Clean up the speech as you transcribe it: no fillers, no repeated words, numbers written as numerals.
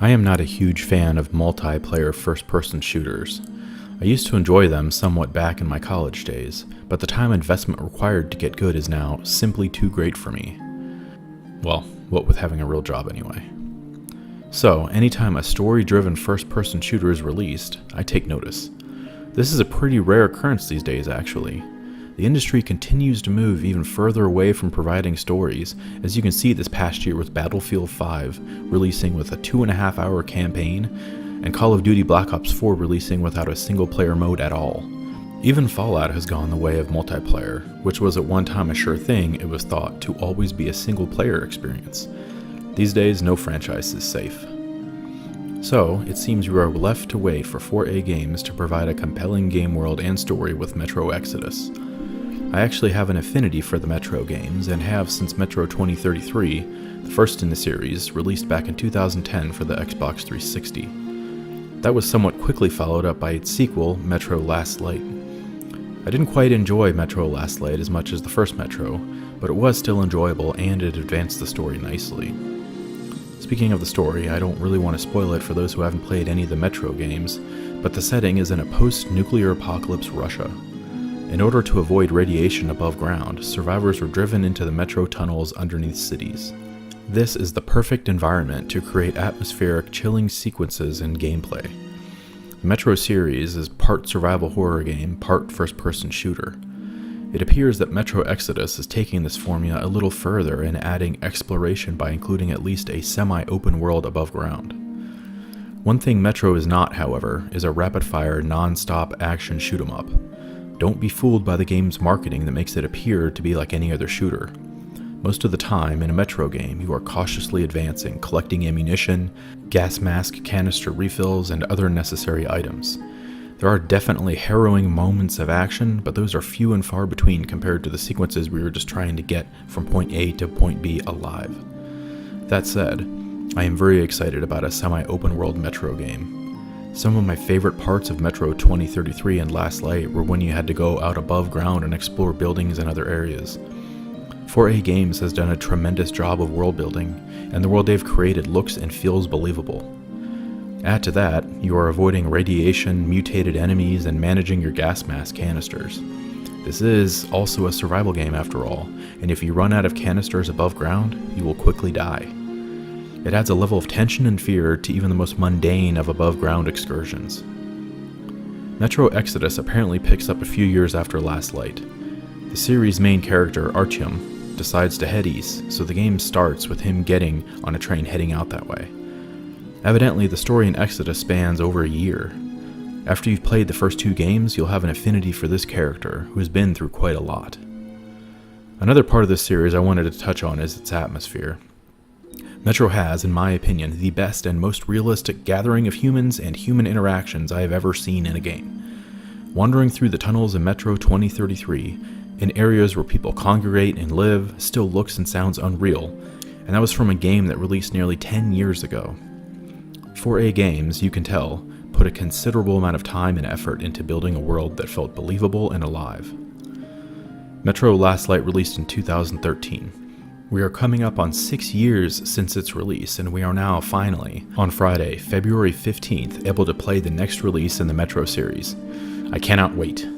I am not a huge fan of multiplayer first-person shooters. I used to enjoy them somewhat back in my college days, but the time investment required to get good is now simply too great for me. Well, what with having a real job anyway. So, anytime a story-driven first-person shooter is released, I take notice. This is a pretty rare occurrence these days, actually. The industry continues to move even further away from providing stories, as you can see this past year with Battlefield 5 releasing with a 2.5-hour campaign, and Call of Duty Black Ops 4 releasing without a single-player mode at all. Even Fallout has gone the way of multiplayer, which was at one time a sure thing. It was thought to always be a single-player experience. These days, no franchise is safe. So, it seems you are left to wait for 4A Games to provide a compelling game world and story with Metro Exodus. I actually have an affinity for the Metro games, and have since Metro 2033, the first in the series, released back in 2010 for the Xbox 360. That was somewhat quickly followed up by its sequel, Metro Last Light. I didn't quite enjoy Metro Last Light as much as the first Metro, but it was still enjoyable and it advanced the story nicely. Speaking of the story, I don't really want to spoil it for those who haven't played any of the Metro games, but the setting is in a post-nuclear apocalypse Russia. In order to avoid radiation above ground, survivors were driven into the metro tunnels underneath cities. This is the perfect environment to create atmospheric, chilling sequences and gameplay. The Metro series is part survival horror game, part first-person shooter. It appears that Metro Exodus is taking this formula a little further and adding exploration by including at least a semi-open world above ground. One thing Metro is not, however, is a rapid-fire, non-stop action shoot-'em-up. Don't be fooled by the game's marketing that makes it appear to be like any other shooter. Most of the time, in a Metro game, you are cautiously advancing, collecting ammunition, gas mask canister refills, and other necessary items. There are definitely harrowing moments of action, but those are few and far between compared to the sequences we were just trying to get from point A to point B alive. That said, I am very excited about a semi-open world Metro game. Some of my favorite parts of Metro 2033 and Last Light were when you had to go out above ground and explore buildings and other areas. 4A Games has done a tremendous job of world building, and the world they've created looks and feels believable. Add to that, you are avoiding radiation, mutated enemies, and managing your gas mask canisters. This is also a survival game after all, and if you run out of canisters above ground, you will quickly die. It adds a level of tension and fear to even the most mundane of above-ground excursions. Metro Exodus apparently picks up a few years after Last Light. The series' main character, Artyom, decides to head east, so the game starts with him getting on a train heading out that way. Evidently, the story in Exodus spans over a year. After you've played the first two games, you'll have an affinity for this character, who has been through quite a lot. Another part of this series I wanted to touch on is its atmosphere. Metro has, in my opinion, the best and most realistic gathering of humans and human interactions I have ever seen in a game. Wandering through the tunnels in Metro 2033, in areas where people congregate and live, still looks and sounds unreal, and that was from a game that released nearly 10 years ago. 4A Games, you can tell, put a considerable amount of time and effort into building a world that felt believable and alive. Metro Last Light released in 2013. We are coming up on 6 years since its release, and we are now finally, on Friday, February 15th, able to play the next release in the Metro series. I cannot wait.